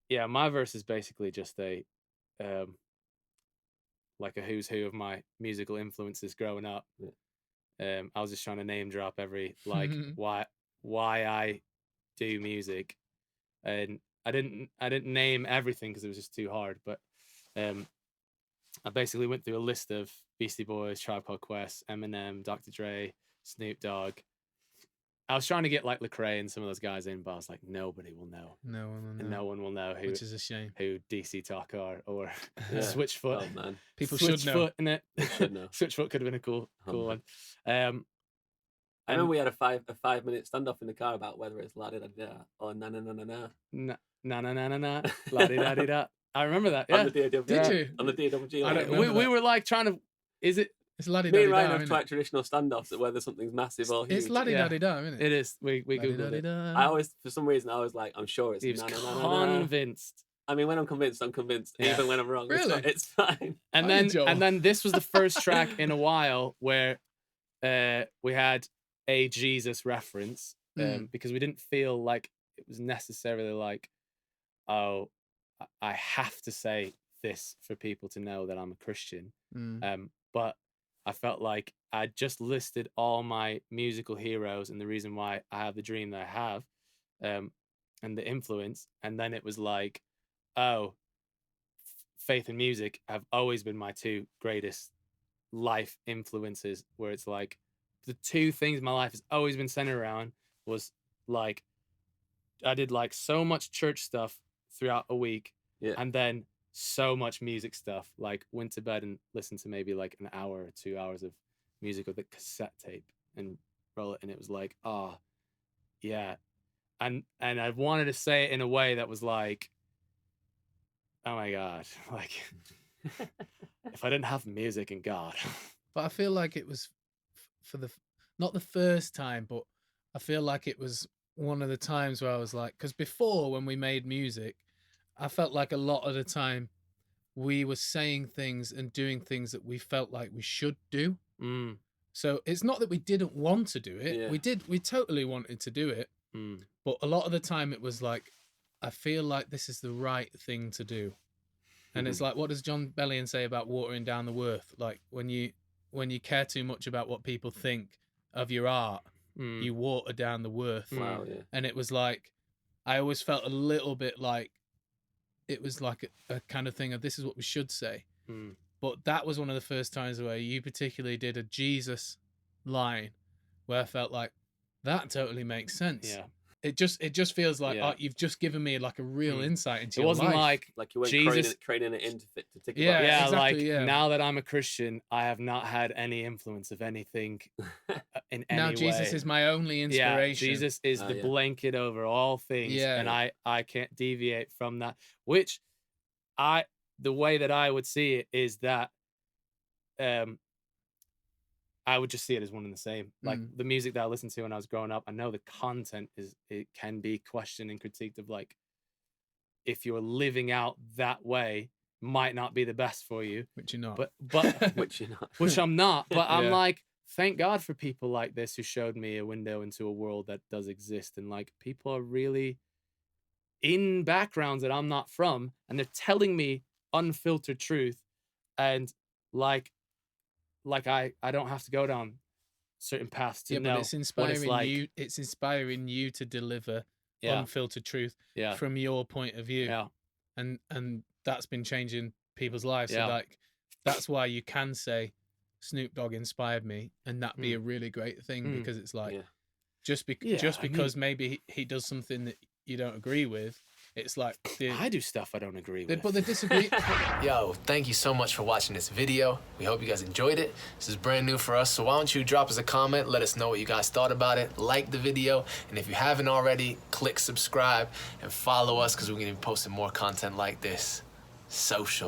yeah, my verse is basically just a um like a who's who of my musical influences growing up. Yeah. I was just trying to name drop every like why I do music, and I didn't name everything because it was just too hard. But I basically went through a list of Beastie Boys, Tribe Called Quest, Eminem, Dr. Dre, Snoop Dogg. I was trying to get like Lecrae and some of those guys in, but I was like, nobody will know. No one will know. And no one will know which is a shame. who DC Talk are or Yeah. Switchfoot. Oh man, People should know. Switchfoot, innit? They should know. Switchfoot could have been a cool one. I remember we had a 5-minute standoff in the car about whether it's la di da da or na na na na na. Na na na na na la di da di da. I remember that. Yeah. On the DAW. Did you? On the DAW. I don't we remember that. were like trying to. Is it? It's laddie Me daddy and Ryan da, have quite traditional standoffs at whether something's massive or huge. It's laddie Yeah. daddy da, isn't it? It is. We googled it. I always, for some reason, I was like, I'm sure it's He was na na na na na. convinced. I mean, when I'm convinced, I'm convinced. Yeah. Even when I'm wrong, Really? it's fine. And Hi, Joel. then this was the first track in a while where we had a Jesus reference because we didn't feel like it was necessarily like, oh, I have to say this for people to know that I'm a Christian. But I felt like I just listed all my musical heroes and the reason why I have the dream that I have, and the influence. And then it was like, oh, faith and music have always been my two greatest life influences, where it's like the two things my life has always been centered around was like I did like so much church stuff throughout a week, and then so much music stuff, like went to bed and listened to maybe like an hour or 2 hours of music with a cassette tape and roll it, and it was like, oh yeah. And I wanted to say it in a way that was like, oh my God, like if I didn't have music and God. But I feel like it was for not the first time, but I feel like it was one of the times where I was like, because before when we made music, I felt like a lot of the time we were saying things and doing things that we felt like we should do. So it's not that we didn't want to do it. Yeah. We totally wanted to do it. But a lot of the time it was like, I feel like this is the right thing to do. And it's like, what does John Bellion say about watering down the worth? Like when you care too much about what people think of your art, you water down the worth. Wow, yeah. And it was like, I always felt a little bit like it was like a kind of thing of this is what we should say. But that was one of the first times where you particularly did a Jesus line where I felt like that totally makes sense. Yeah. It just feels like oh, you've just given me like a real insight into your life. It wasn't like you weren't Jesus training it in to tick Yeah, yeah, exactly, like now that I'm a Christian, I have not had any influence of anything in any way. Now Jesus is my only inspiration. Yeah, Jesus is the blanket over all things, and I can't deviate from that. Which the way that I would see it is that I would just see it as one and the same. Like the music that I listened to when I was growing up, I know the content it can be questioned and critiqued of like, if you're living out that way, might not be the best for you. Which you're not. But which you're not. Which I'm not. But I'm like, thank God for people like this who showed me a window into a world that does exist. And like people are really in backgrounds that I'm not from, and they're telling me unfiltered truth. And like I don't have to go down certain paths to know. But it's inspiring you. It's inspiring you to deliver unfiltered truth from your point of view. Yeah. And that's been changing people's lives. So like that's why you can say Snoop Dogg inspired me, and that be a really great thing because it's like just because maybe he does something that you don't agree with. It's like I do stuff I don't agree with. But they disagree. Yo, thank you so much for watching this video. We hope you guys enjoyed it. This is brand new for us, so why don't you drop us a comment, let us know what you guys thought about it, like the video, and if you haven't already, click subscribe and follow us because we're going to be posting more content like this. Social.